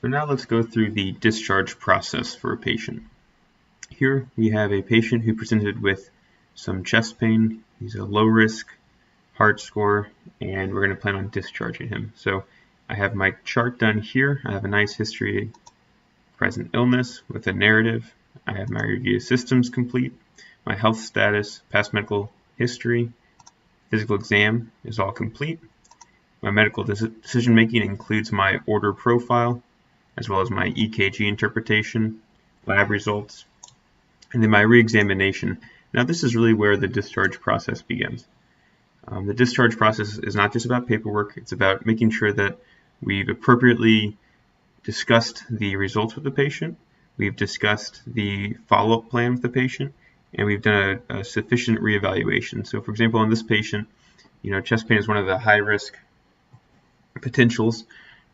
So now let's go through the discharge process for a patient. Here we have a patient who presented with some chest pain. He's a low risk heart score, and we're going to plan on discharging him. So I have my chart done here. I have a nice history of present illness with a narrative. I have my review systems complete. My health status, past medical history, physical exam is all complete. My medical decision making includes my order profile, as well as my EKG interpretation, lab results, and then my re-examination. Now this is really where the discharge process begins. The discharge process is not just about paperwork, it's about making sure that we've appropriately discussed the results with the patient, we've discussed the follow-up plan with the patient, and we've done a sufficient reevaluation. So for example, in this patient, chest pain is one of the high-risk potentials.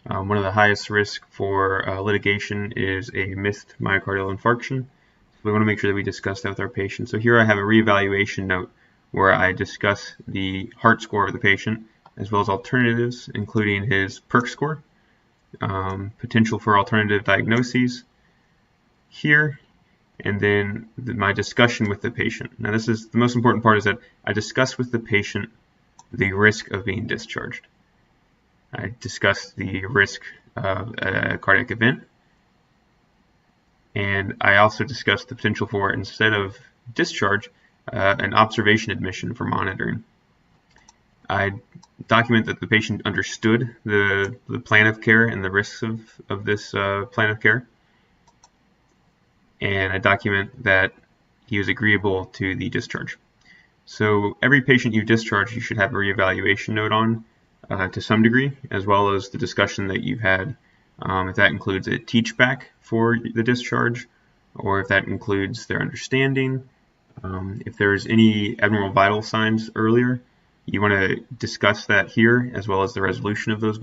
One of the highest risk for litigation is a missed myocardial infarction. So we want to make sure that we discuss that with our patient. So here I have a reevaluation note where I discuss the heart score of the patient, as well as alternatives, including his PERC score, potential for alternative diagnoses here, and then my discussion with the patient. Now this is the most important part, is that I discuss with the patient the risk of being discharged. I discussed the risk of a cardiac event, and I also discussed the potential for, instead of discharge, an observation admission for monitoring. I document that the patient understood the plan of care and the risks of this plan of care, and I document that he was agreeable to the discharge. So every patient you discharge, you should have a reevaluation note on, to some degree, as well as the discussion that you've had, if that includes a teach back for the discharge, or if that includes their understanding. If there's any abnormal vital signs earlier, you want to discuss that here, as well as the resolution of those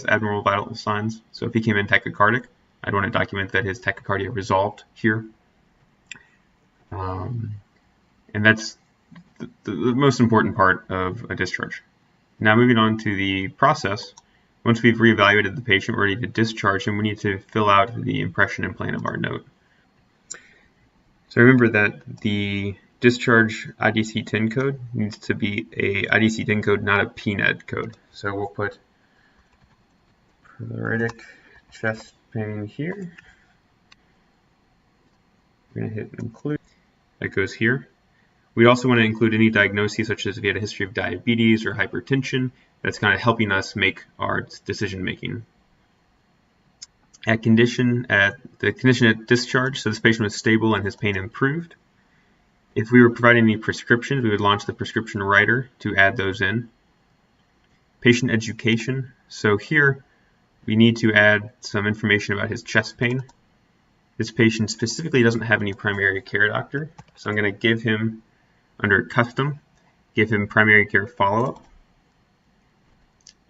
abnormal vital signs. So if he came in tachycardic, I'd want to document that his tachycardia resolved here. And that's the most important part of a discharge. Now moving on to the process, once we've reevaluated the patient, we're ready to discharge him, we need to fill out the impression and plan of our note. So remember that the discharge IDC-10 code needs to be a IDC-10 code, not a PNED code. So we'll put pruritic chest pain here. We're going to hit include. That goes here. We also want to include any diagnoses, such as if you had a history of diabetes or hypertension. That's kind of helping us make our decision making. The condition at discharge, so this patient was stable and his pain improved. If we were providing any prescriptions, we would launch the prescription writer to add those in. Patient education. So here we need to add some information about his chest pain. This patient specifically doesn't have any primary care doctor, so I'm going to give him, under custom, give him primary care follow-up.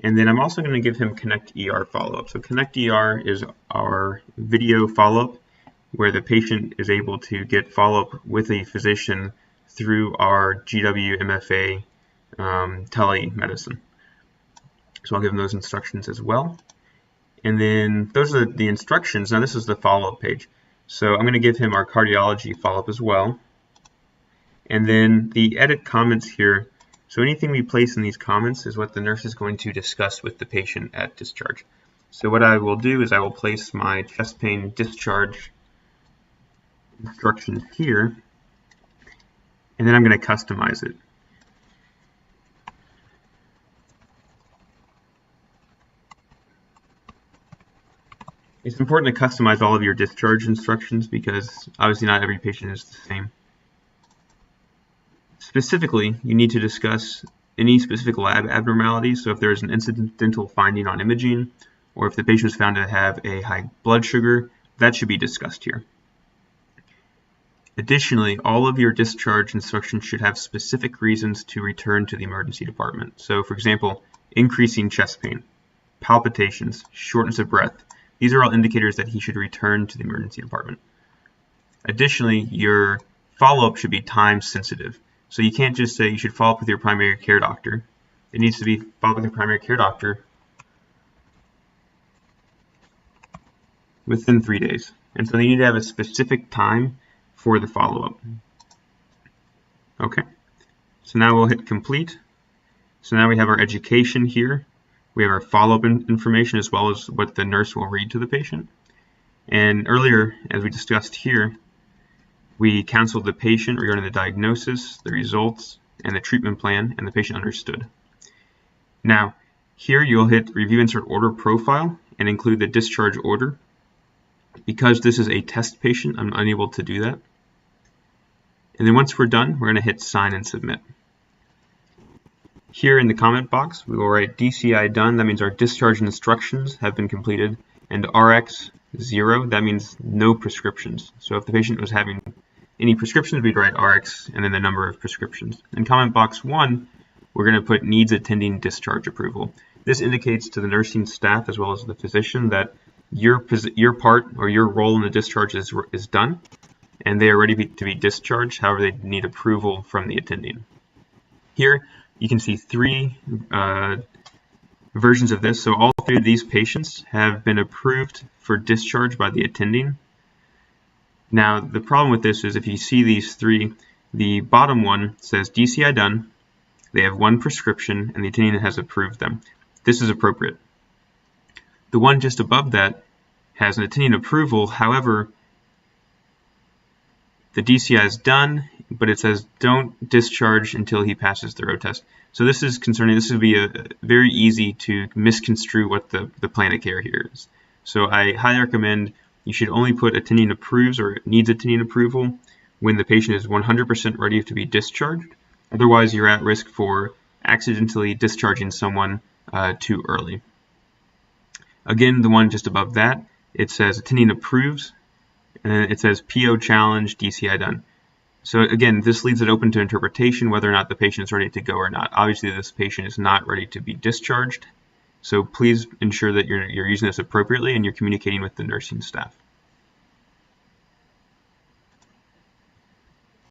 And then I'm also going to give him Connect ER follow-up. So Connect ER is our video follow-up, where the patient is able to get follow-up with a physician through our GW MFA telemedicine. So I'll give him those instructions as well. And then those are the instructions. Now this is the follow-up page. So I'm going to give him our cardiology follow-up as well. And then the edit comments here. So anything we place in these comments is what the nurse is going to discuss with the patient at discharge. So what I will do is I will place my chest pain discharge instructions here, and then I'm going to customize it. It's important to customize all of your discharge instructions because obviously not every patient is the same. Specifically, you need to discuss any specific lab abnormalities. So if there is an incidental finding on imaging, or if the patient is found to have a high blood sugar, that should be discussed here. Additionally, all of your discharge instructions should have specific reasons to return to the emergency department. So for example, increasing chest pain, palpitations, shortness of breath. These are all indicators that he should return to the emergency department. Additionally, your follow-up should be time sensitive. So you can't just say you should follow up with your primary care doctor. It needs to be followed with your primary care doctor within 3 days. And so they need to have a specific time for the follow-up. Okay, so now we'll hit complete. So now we have our education here. We have our follow-up information as well as what the nurse will read to the patient. And earlier, as we discussed here, we counseled the patient regarding the diagnosis, the results, and the treatment plan, and the patient understood. Now, here you'll hit Review Insert Order Profile and include the discharge order. Because this is a test patient, I'm unable to do that. And then once we're done, we're going to hit Sign and Submit. Here in the comment box, we will write DCI done. That means our discharge instructions have been completed. And RX 0, that means no prescriptions. So if the patient was having any prescriptions, we'd write RX and then the number of prescriptions. In comment box 1, we're going to put needs attending discharge approval. This indicates to the nursing staff as well as the physician that your part or your role in the discharge is done and they are ready to be discharged. However, they need approval from the attending. Here you can see 3 versions of this. So all 3 of these patients have been approved for discharge by the attending. Now the problem with this is if you see these 3, the bottom one says DCI done, they have 1 prescription, and the attending has approved them. This is appropriate. The one just above that has an attending approval, however, the DCI is done, but it says don't discharge until he passes the road test. So this is concerning. This would be very easy to misconstrue what the plan of care here is. So I highly recommend you should only put attending approves or needs attending approval when the patient is 100% ready to be discharged. Otherwise, you're at risk for accidentally discharging someone too early. Again, the one just above that, it says attending approves, and it says PO challenge, DCI done. So again, this leaves it open to interpretation whether or not the patient is ready to go or not. Obviously, this patient is not ready to be discharged, so please ensure that you're using this appropriately and you're communicating with the nursing staff.